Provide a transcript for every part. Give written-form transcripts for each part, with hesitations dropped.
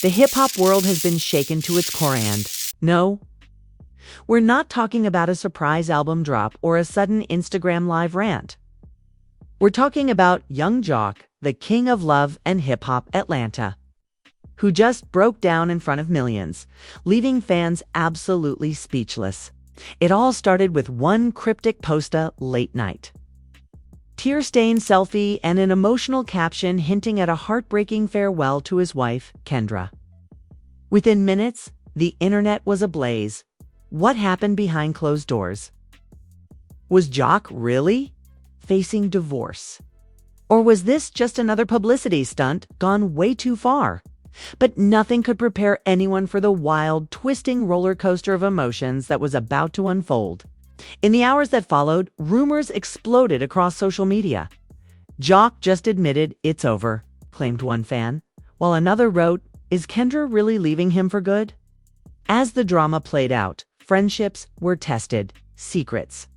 the hip-hop world has been shaken to its core and, no, we're not talking about a surprise album drop or a sudden Instagram live rant. We're talking about young Jock, the king of love and hip-hop Atlanta, who just broke down in front of millions, leaving fans absolutely speechless. It all started with one cryptic posta late night. Tear-stained selfie and an emotional caption hinting at a heartbreaking farewell to his wife, Kendra. Within minutes, the internet was ablaze. What happened behind closed doors? Was Jock really facing divorce? Or was this just another publicity stunt gone way too far? But nothing could prepare anyone for the wild, twisting roller coaster of emotions that was about to unfold. In the hours that followed, rumors exploded across social media. Jock just admitted it's over, claimed one fan, while another wrote, "Is Kendra really leaving him for good?" As the drama played out, friendships were tested, secrets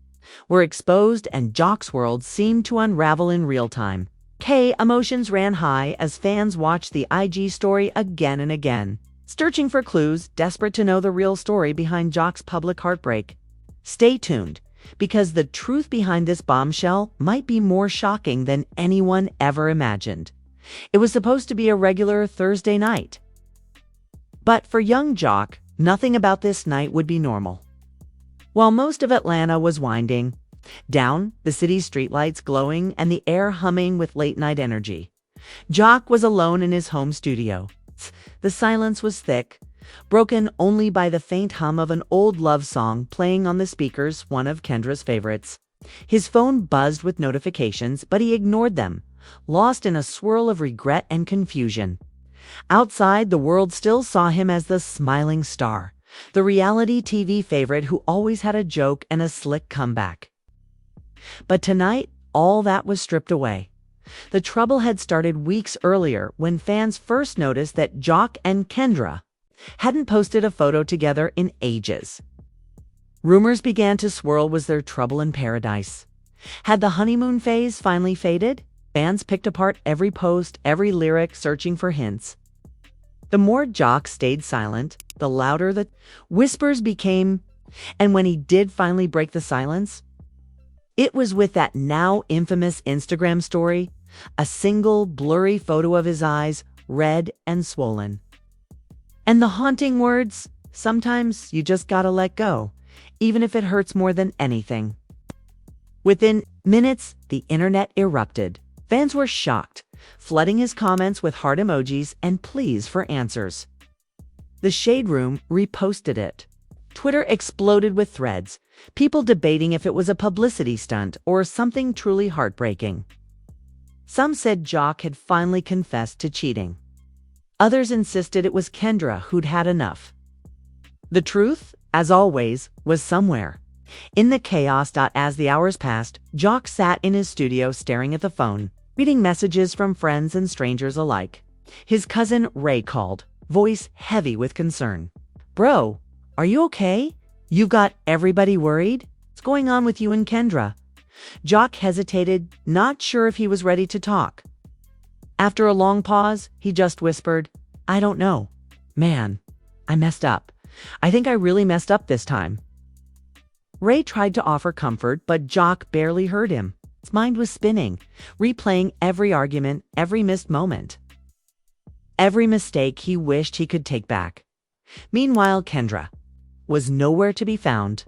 were exposed, and Jock's world seemed to unravel in real time. Emotions ran high as fans watched the IG story again and again, searching for clues, desperate to know the real story behind Jock's public heartbreak. Stay tuned, because the truth behind this bombshell might be more shocking than anyone ever imagined. It was supposed to be a regular Thursday night. But for young Jock, nothing about this night would be normal. While most of Atlanta was winding down, the city's streetlights glowing and the air humming with late-night energy, Jock was alone in his home studio. The silence was thick, broken only by the faint hum of an old love song playing on the speakers, one of Kendra's favorites. His phone buzzed with notifications, but he ignored them, lost in a swirl of regret and confusion. Outside, the world still saw him as the smiling star, the reality TV favorite who always had a joke and a slick comeback. But tonight, all that was stripped away. The trouble had started weeks earlier when fans first noticed that Jock and Kendra hadn't posted a photo together in ages. Rumors began to swirl. Was there trouble in paradise? Had the honeymoon phase finally faded? Fans picked apart every post, every lyric, searching for hints. The more Jock stayed silent, the louder the whispers became, and when he did finally break the silence, it was with that now infamous Instagram story, a single blurry photo of his eyes, red and swollen. And the haunting words, "Sometimes you just gotta let go, even if it hurts more than anything." Within minutes, the internet erupted. Fans were shocked, flooding his comments with heart emojis and pleas for answers. The Shade Room reposted it. Twitter exploded with threads, people debating if it was a publicity stunt or something truly heartbreaking. Some said Jock had finally confessed to cheating. Others insisted it was Kendra who'd had enough. The truth, as always, was somewhere in the chaos. As the hours passed, Jock sat in his studio staring at the phone, reading messages from friends and strangers alike. His cousin Ray called, voice heavy with concern. "Bro, are you okay? You've got everybody worried? What's going on with you and Kendra?" Jock hesitated, not sure if he was ready to talk. After a long pause, he just whispered, "I don't know. Man, I messed up. I think I really messed up this time." Ray tried to offer comfort, but Jock barely heard him. His mind was spinning, replaying every argument, every missed moment, every mistake he wished he could take back. Meanwhile, Kendra was nowhere to be found.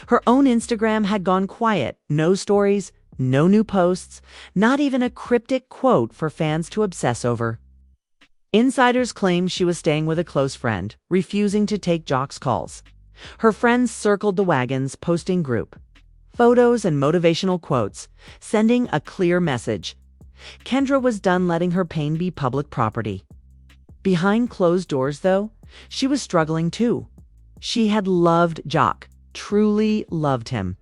Her own Instagram had gone quiet, no stories, no new posts, not even a cryptic quote for fans to obsess over. Insiders claimed she was staying with a close friend, refusing to take Jock's calls. Her friends circled the wagons, posting group photos and motivational quotes, sending a clear message. Kendra was done letting her pain be public property. Behind closed doors, though, she was struggling too. She had loved Jock, truly loved him.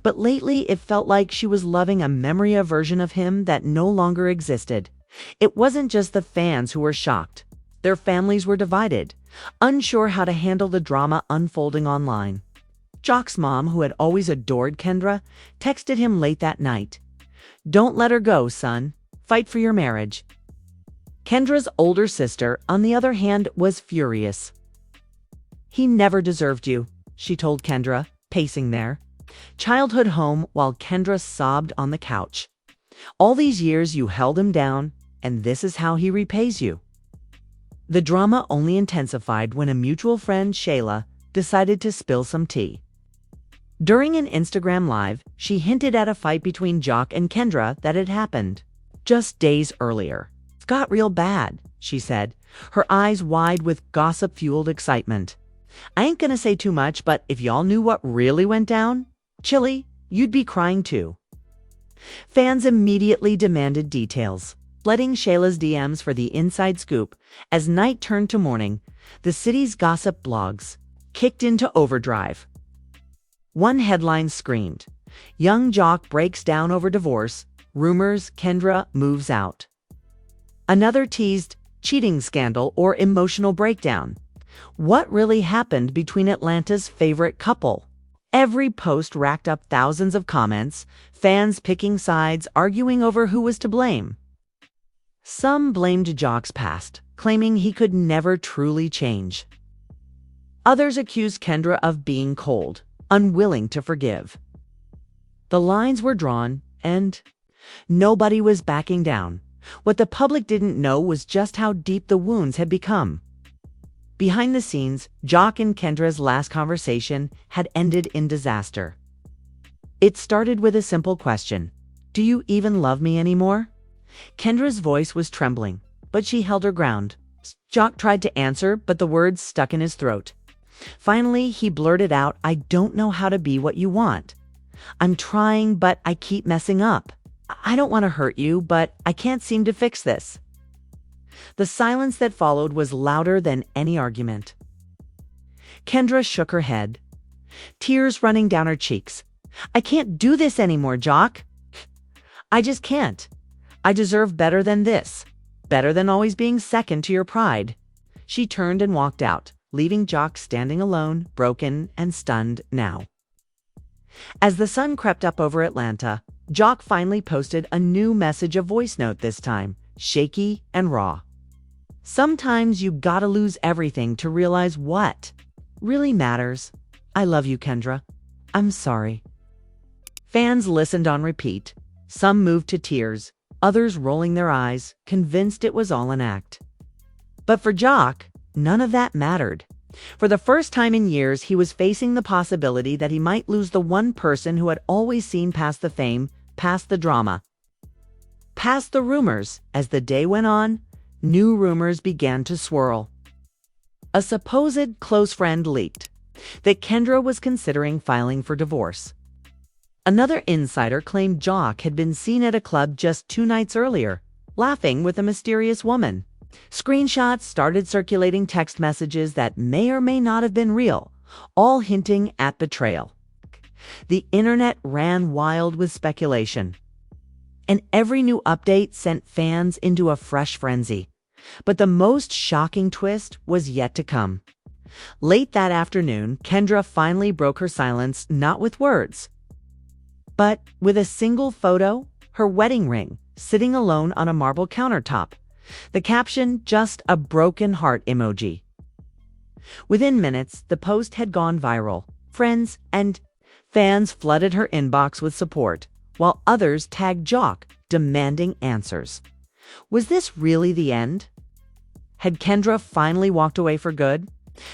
But lately it felt like she was loving a memory, a version of him that no longer existed. It wasn't just the fans who were shocked. Their families were divided, unsure how to handle the drama unfolding online. Jock's mom, who had always adored Kendra, texted him late that night, "Don't let her go, son. Fight for your marriage." Kendra's older sister, on the other hand, was furious. "He never deserved you," she told Kendra, pacing their childhood home while Kendra sobbed on the couch. "All these years you held him down, and this is how he repays you." The drama only intensified when a mutual friend, Shayla, decided to spill some tea. During an Instagram Live, she hinted at a fight between Jock and Kendra that had happened just days earlier. "It got real bad," she said, her eyes wide with gossip-fueled excitement. "I ain't gonna say too much, but if y'all knew what really went down, Chili, you'd be crying too." Fans immediately demanded details, flooding Shayla's DMs for the inside scoop. As night turned to morning, the city's gossip blogs kicked into overdrive. One headline screamed, "Young Jock breaks down over divorce, rumors Kendra moves out." Another teased, "cheating scandal or emotional breakdown. What really happened between Atlanta's favorite couple?" Every post racked up thousands of comments, fans picking sides, arguing over who was to blame. Some blamed Jock's past, claiming he could never truly change. Others accused Kendra of being cold, unwilling to forgive. The lines were drawn, and nobody was backing down. What the public didn't know was just how deep the wounds had become. Behind the scenes, Jock and Kendra's last conversation had ended in disaster. It started with a simple question: "Do you even love me anymore?" Kendra's voice was trembling, but she held her ground. Jock tried to answer, but the words stuck in his throat. Finally, he blurted out, "I don't know how to be what you want. I'm trying, but I keep messing up. I don't want to hurt you, but I can't seem to fix this." The silence that followed was louder than any argument. Kendra shook her head, tears running down her cheeks. "I can't do this anymore, Jock. I just can't. I deserve better than this. Better than always being second to your pride." She turned and walked out, leaving Jock standing alone, broken and stunned now. As the sun crept up over Atlanta, Jock finally posted a new message, a voice note this time, shaky and raw. "Sometimes you gotta lose everything to realize what really matters. I love you, Kendra. I'm sorry." Fans listened on repeat, some moved to tears, others rolling their eyes, convinced it was all an act. But for Jock, none of that mattered. For the first time in years, he was facing the possibility that he might lose the one person who had always seen past the fame, past the drama, past the rumors. As the day went on, new rumors began to swirl. A supposed close friend leaked that Kendra was considering filing for divorce. Another insider claimed Jock had been seen at a club just 2 nights earlier, laughing with a mysterious woman. Screenshots started circulating, text messages that may or may not have been real, all hinting at betrayal. The internet ran wild with speculation, and every new update sent fans into a fresh frenzy. But the most shocking twist was yet to come. Late that afternoon, Kendra finally broke her silence, not with words, but with a single photo, her wedding ring, sitting alone on a marble countertop. The caption, just a broken heart emoji. Within minutes, the post had gone viral. Friends and fans flooded her inbox with support, while others tagged Jock, demanding answers. Was this really the end? Had Kendra finally walked away for good?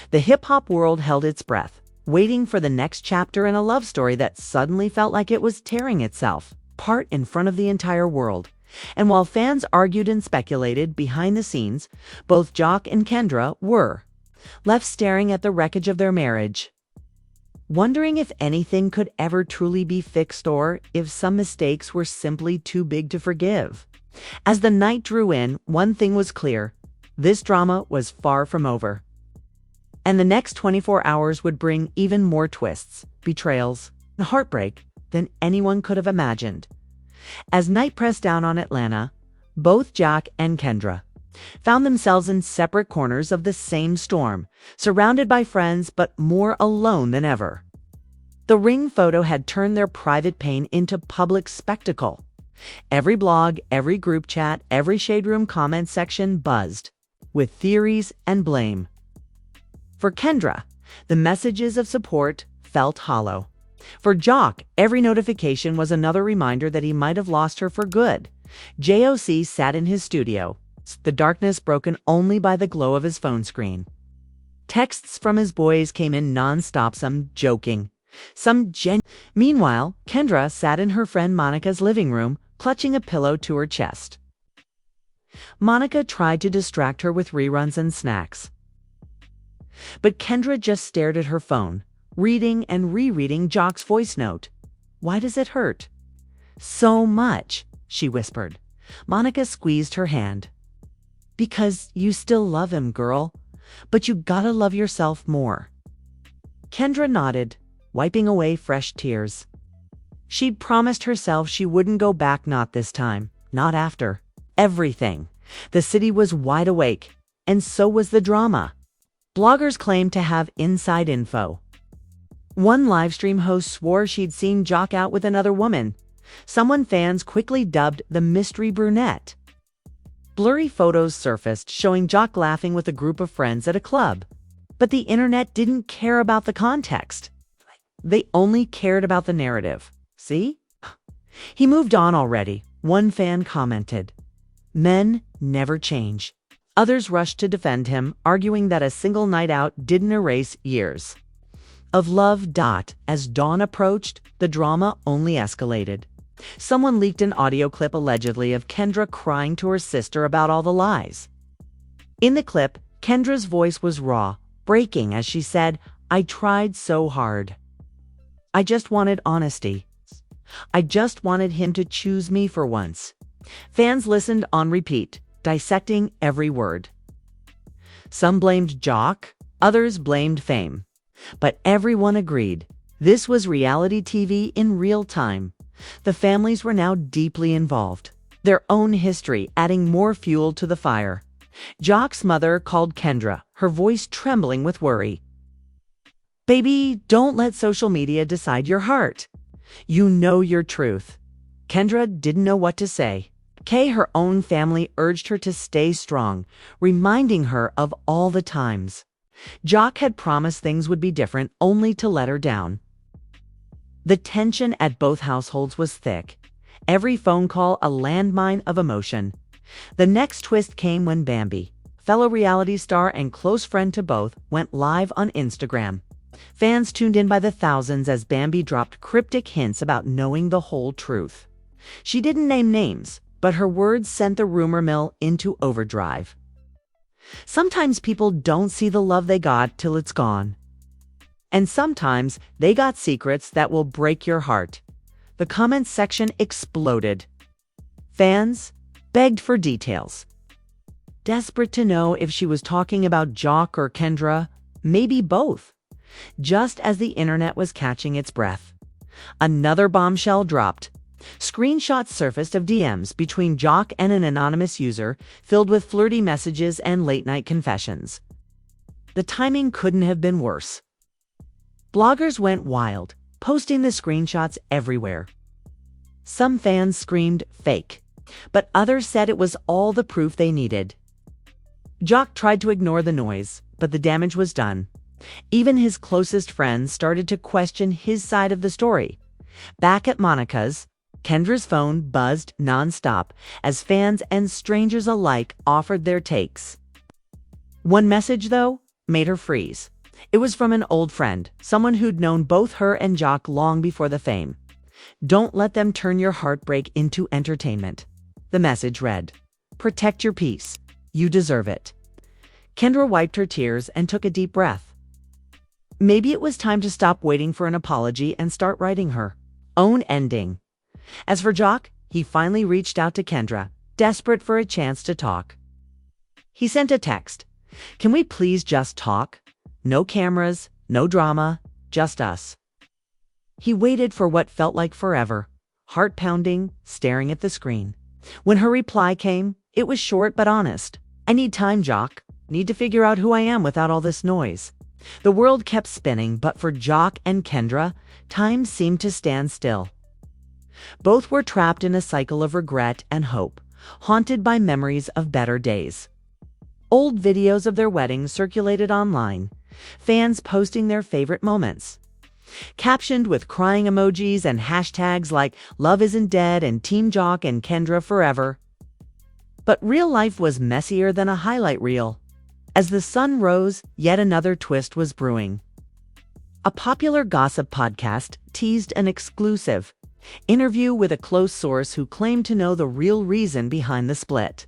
The hip-hop world held its breath, waiting for the next chapter in a love story that suddenly felt like it was tearing itself apart in front of the entire world. And while fans argued and speculated behind the scenes, both Jock and Kendra were left staring at the wreckage of their marriage, wondering if anything could ever truly be fixed or if some mistakes were simply too big to forgive. As the night drew in, one thing was clear: this drama was far from over. And the next 24 hours would bring even more twists, betrayals, and heartbreak than anyone could have imagined. As night pressed down on Atlanta, both Jock and Kendra found themselves in separate corners of the same storm, surrounded by friends but more alone than ever. The ring photo had turned their private pain into public spectacle. Every blog, every group chat, every shade room comment section buzzed with theories and blame. For Kendra, the messages of support felt hollow. For Jock, every notification was another reminder that he might have lost her for good. JOC sat in his studio, the darkness broken only by the glow of his phone screen. Texts from his boys came in nonstop, some joking, some genuine. Meanwhile, Kendra sat in her friend Monica's living room, clutching a pillow to her chest. Monica tried to distract her with reruns and snacks. But Kendra just stared at her phone, reading and rereading Jock's voice note. "Why does it hurt?" "So much," she whispered. Monica squeezed her hand. "Because you still love him, girl. But you gotta love yourself more." Kendra nodded, wiping away fresh tears. She'd promised herself she wouldn't go back, not this time, not after. Everything. The city was wide awake, and so was the drama. Bloggers claimed to have inside info. One livestream host swore she'd seen Jock out with another woman, someone fans quickly dubbed the mystery brunette. Blurry photos surfaced showing Jock laughing with a group of friends at a club. But the internet didn't care about the context. They only cared about the narrative. "See? He moved on already," one fan commented. Men never change. Others rushed to defend him, arguing that a single night out didn't erase years of love. As dawn approached, the drama only escalated. Someone leaked an audio clip allegedly of Kendra crying to her sister about all the lies. In the clip, Kendra's voice was raw, breaking as she said, "I tried so hard. I just wanted honesty. I just wanted him to choose me for once." Fans listened on repeat, dissecting every word. Some blamed Jock, others blamed fame. But everyone agreed this was reality TV in real time. The families were now deeply involved, their own history adding more fuel to the fire. Jock's mother called Kendra, her voice trembling with worry. "Baby, don't let social media decide your heart. You know your truth." Kendra didn't know what to say. Kay, her own family, urged her to stay strong, reminding her of all the times Jock had promised things would be different, only to let her down. The tension at both households was thick. Every phone call a landmine of emotion. The next twist came when Bambi, fellow reality star and close friend to both, went live on Instagram. Fans tuned in by the thousands as Bambi dropped cryptic hints about knowing the whole truth. She didn't name names, but her words sent the rumor mill into overdrive. Sometimes people don't see the love they got till it's gone. And sometimes they got secrets that will break your heart. The comments section exploded. Fans begged for details. Desperate to know if she was talking about Jock or Kendra, maybe both. Just as the internet was catching its breath, another bombshell dropped. Screenshots surfaced of DMs between Jock and an anonymous user, filled with flirty messages and late-night confessions. The timing couldn't have been worse. Bloggers went wild, posting the screenshots everywhere. Some fans screamed fake, but others said it was all the proof they needed. Jock tried to ignore the noise, but the damage was done. Even his closest friends started to question his side of the story. Back at Monica's, Kendra's phone buzzed nonstop as fans and strangers alike offered their takes. One message, though, made her freeze. It was from an old friend, someone who'd known both her and Jock long before the fame. "Don't let them turn your heartbreak into entertainment." The message read, "Protect your peace. You deserve it." Kendra wiped her tears and took a deep breath. Maybe it was time to stop waiting for an apology and start writing her own ending. As for Jock, he finally reached out to Kendra, desperate for a chance to talk. He sent a text. "Can we please just talk? No cameras, no drama, just us." He waited for what felt like forever, heart pounding, staring at the screen. When her reply came, it was short but honest. "I need time, Jock. Need to figure out who I am without all this noise." The world kept spinning, but for Jock and Kendra, time seemed to stand still. Both were trapped in a cycle of regret and hope, haunted by memories of better days. Old videos of their wedding circulated online, fans posting their favorite moments. Captioned with crying emojis and hashtags like Love Isn't Dead and Team Jock and Kendra Forever. But real life was messier than a highlight reel. As the sun rose, yet another twist was brewing. A popular gossip podcast teased an exclusive interview with a close source who claimed to know the real reason behind the split.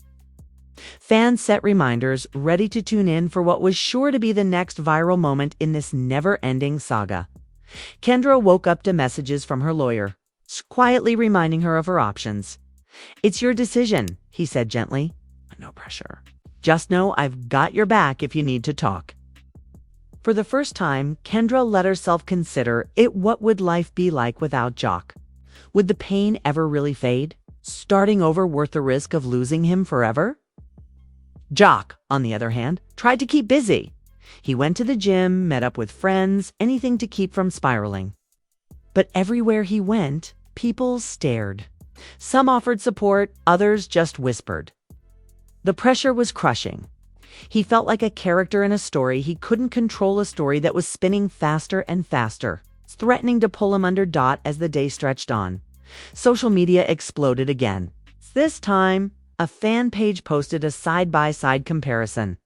Fans set reminders, ready to tune in for what was sure to be the next viral moment in this never-ending saga. Kendra woke up to messages from her lawyer, quietly reminding her of her options. "It's your decision," he said gently. "No pressure. Just know I've got your back if you need to talk." For the first time, Kendra let herself consider what would life be like without Jock? Would the pain ever really fade? Starting over worth the risk of losing him forever? Jock, on the other hand, tried to keep busy. He went to the gym, met up with friends, anything to keep from spiraling. But everywhere he went, people stared. Some offered support, others just whispered. The pressure was crushing. He felt like a character in a story he couldn't control, a story that was spinning faster and faster, threatening to pull him under. As the day stretched on, social media exploded again. This time, a fan page posted a side-by-side comparison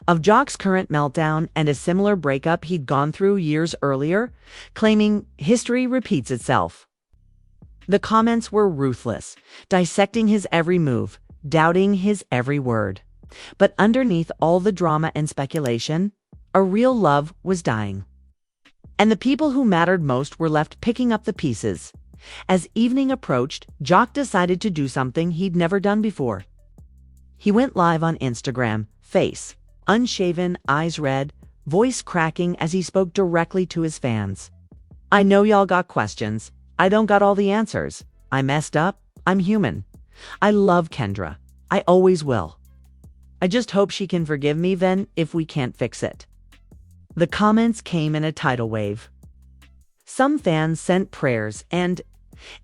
of Jock's current meltdown and a similar breakup he'd gone through years earlier, claiming history repeats itself. The comments were ruthless, dissecting his every move, doubting his every word. But underneath all the drama and speculation, a real love was dying. And the people who mattered most were left picking up the pieces. As evening approached, Jock decided to do something he'd never done before. He went live on Instagram, face unshaven, eyes red, voice cracking as he spoke directly to his fans. "I know y'all got questions. I don't got all the answers. I messed up. I'm human. I love Kendra. I always will. I just hope she can forgive me then if we can't fix it." The comments came in a tidal wave. Some fans sent prayers and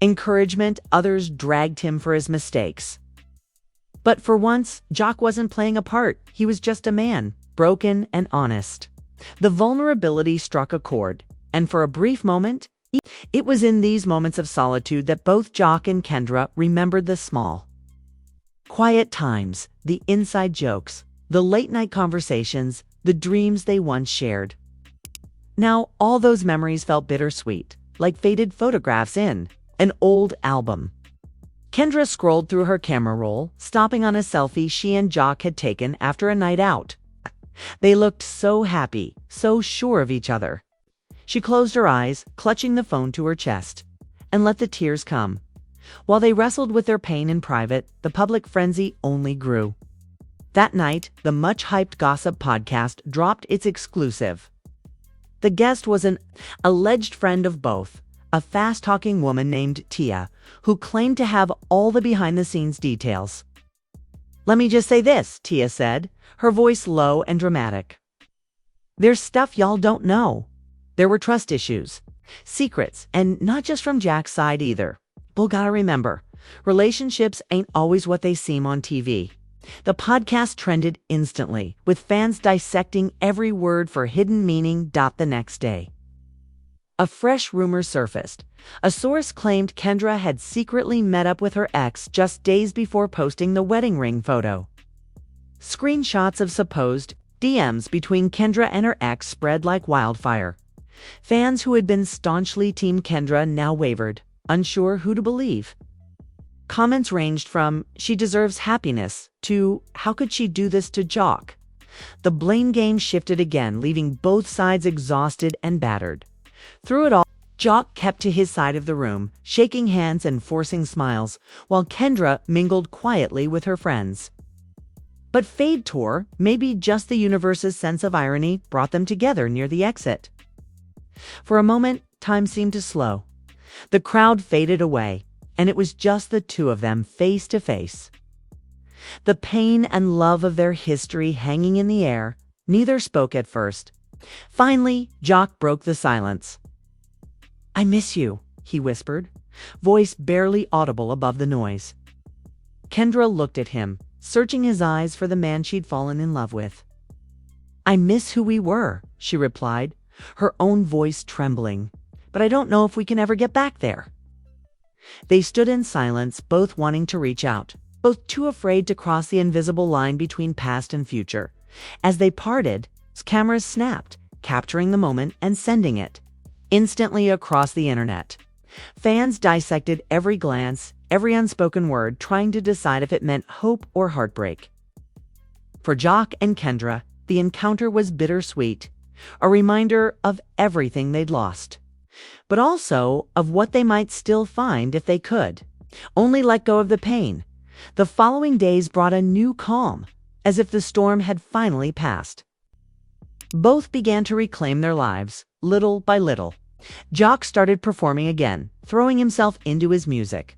encouragement, others dragged him for his mistakes. But for once, Jock wasn't playing a part. He was just a man, broken and honest. The vulnerability struck a chord, and for a brief moment, it was in these moments of solitude that both Jock and Kendra remembered the small, quiet times, the inside jokes, the late-night conversations, the dreams they once shared. Now, all those memories felt bittersweet, like faded photographs in an old album. Kendra scrolled through her camera roll, stopping on a selfie she and Jock had taken after a night out. They looked so happy, so sure of each other. She closed her eyes, clutching the phone to her chest, and let the tears come. While they wrestled with their pain in private, the public frenzy only grew. That night, the much-hyped gossip podcast dropped its exclusive. The guest was an alleged friend of both, a fast-talking woman named Tia, who claimed to have all the behind-the-scenes details. "Let me just say this," Tia said, her voice low and dramatic. "There's stuff y'all don't know. There were trust issues, secrets, and not just from Jack's side either. But gotta remember, relationships ain't always what they seem on TV." The podcast trended instantly, with fans dissecting every word for hidden meaning. The next day, a fresh rumor surfaced. A source claimed Kendra had secretly met up with her ex just days before posting the wedding ring photo. Screenshots of supposed DMs between Kendra and her ex spread like wildfire. Fans who had been staunchly Team Kendra now wavered, unsure who to believe. Comments ranged from, "She deserves happiness," to, "How could she do this to Jock?" The blame game shifted again, leaving both sides exhausted and battered. Through it all, Jock kept to his side of the room, shaking hands and forcing smiles, while Kendra mingled quietly with her friends. But Fade Tour, maybe just the universe's sense of irony, brought them together near the exit. For a moment, time seemed to slow. The crowd faded away, and it was just the two of them face to face. The pain and love of their history hanging in the air, neither spoke at first. Finally, Jock broke the silence. "I miss you," he whispered, voice barely audible above the noise. Kendra looked at him, searching his eyes for the man she'd fallen in love with. "I miss who we were," she replied, her own voice trembling. "But I don't know if we can ever get back there." They stood in silence, both wanting to reach out, both too afraid to cross the invisible line between past and future. As they parted, cameras snapped, capturing the moment and sending it instantly across the internet. Fans dissected every glance, every unspoken word, trying to decide if it meant hope or heartbreak. For Jock and Kendra, the encounter was bittersweet, a reminder of everything they'd lost, but also of what they might still find if they could only let go of the pain. The following days brought a new calm, as if the storm had finally passed. Both began to reclaim their lives, little by little. Jock started performing again, throwing himself into his music,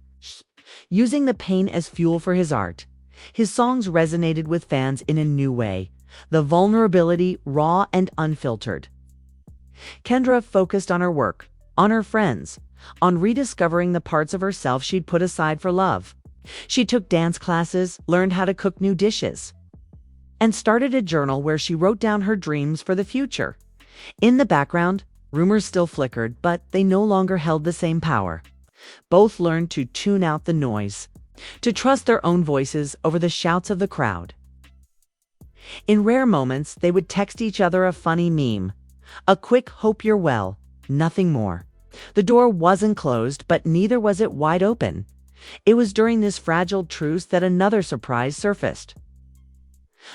using the pain as fuel for his art. His songs resonated with fans in a new way, the vulnerability raw and unfiltered. Kendra focused on her work, on her friends, on rediscovering the parts of herself she'd put aside for love. She took dance classes, learned how to cook new dishes, and started a journal where she wrote down her dreams for the future. In the background, rumors still flickered, but they no longer held the same power. Both learned to tune out the noise, to trust their own voices over the shouts of the crowd. In rare moments, they would text each other a funny meme, a quick "hope you're well," nothing more. The door wasn't closed, but neither was it wide open. It was during this fragile truce that another surprise surfaced.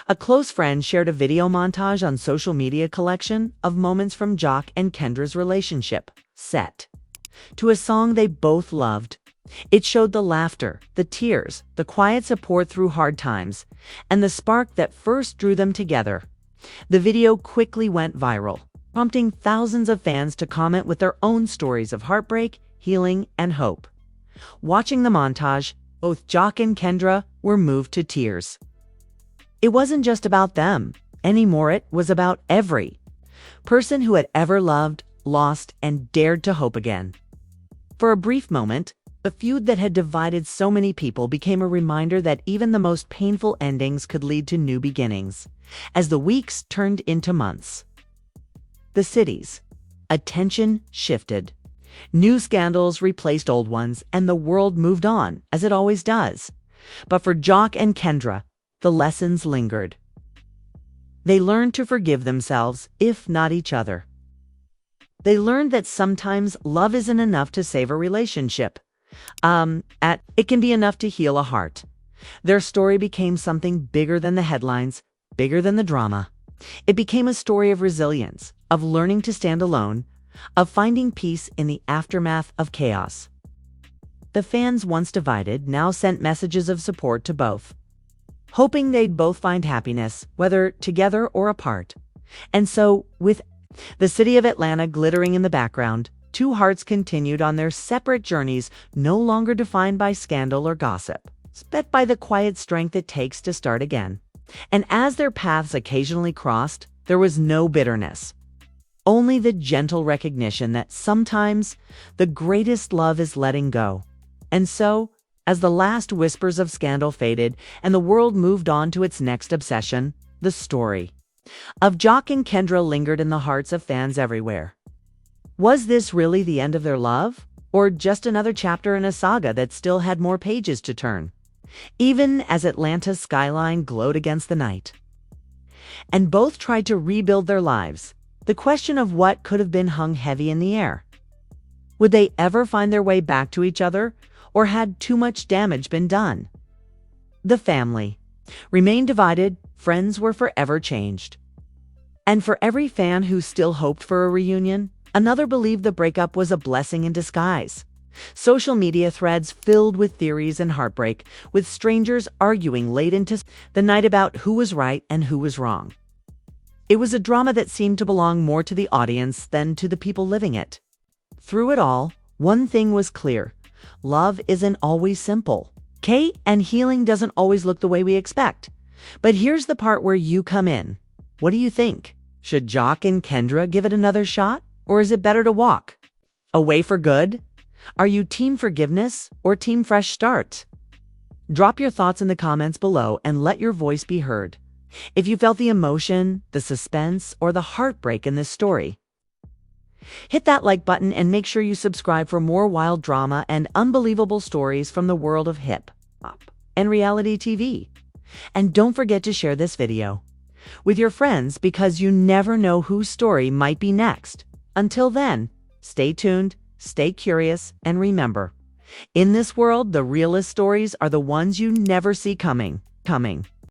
A close friend shared a video montage on social media collection of moments from Jock and Kendra's relationship, set to a song they both loved. It showed the laughter, the tears, the quiet support through hard times, and the spark that first drew them together. The video quickly went viral, prompting thousands of fans to comment with their own stories of heartbreak, healing, and hope. Watching the montage, both Jock and Kendra were moved to tears. It wasn't just about them anymore, it was about every person who had ever loved, lost, and dared to hope again. For a brief moment, the feud that had divided so many people became a reminder that even the most painful endings could lead to new beginnings. As the weeks turned into months, the city's attention shifted. New scandals replaced old ones, and the world moved on, as it always does. But for Jock and Kendra, the lessons lingered. They learned to forgive themselves, if not each other. They learned that sometimes love isn't enough to save a relationship. It can be enough to heal a heart. Their story became something bigger than the headlines, bigger than the drama. It became a story of resilience, of learning to stand alone, of finding peace in the aftermath of chaos. The fans, once divided, now sent messages of support to both, hoping they'd both find happiness, whether together or apart. And so, with the city of Atlanta glittering in the background, two hearts continued on their separate journeys, no longer defined by scandal or gossip, but by the quiet strength it takes to start again. And as their paths occasionally crossed, there was no bitterness, only the gentle recognition that sometimes the greatest love is letting go. And so, as the last whispers of scandal faded and the world moved on to its next obsession, the story of Jock and Kendra lingered in the hearts of fans everywhere. Was this really the end of their love, or just another chapter in a saga that still had more pages to turn? Even as Atlanta's skyline glowed against the night, and both tried to rebuild their lives, the question of what could have been hung heavy in the air. Would they ever find their way back to each other, or had too much damage been done? The family remained divided, friends were forever changed. And for every fan who still hoped for a reunion, another believed the breakup was a blessing in disguise. Social media threads filled with theories and heartbreak, with strangers arguing late into the night about who was right and who was wrong. It was a drama that seemed to belong more to the audience than to the people living it. Through it all, one thing was clear: love isn't always simple, okay? And healing doesn't always look the way we expect. But here's the part where you come in. What do you think? Should Jock and Kendra give it another shot? Or is it better to walk away for good? Are you team forgiveness or team fresh start? Drop your thoughts in the comments below and let your voice be heard. If you felt the emotion, the suspense, or the heartbreak in this story, hit that like button and make sure you subscribe for more wild drama and unbelievable stories from the world of hip hop and reality TV. And don't forget to share this video with your friends because you never know whose story might be next. Until then, stay tuned, stay curious, and remember, in this world, the realest stories are the ones you never see coming.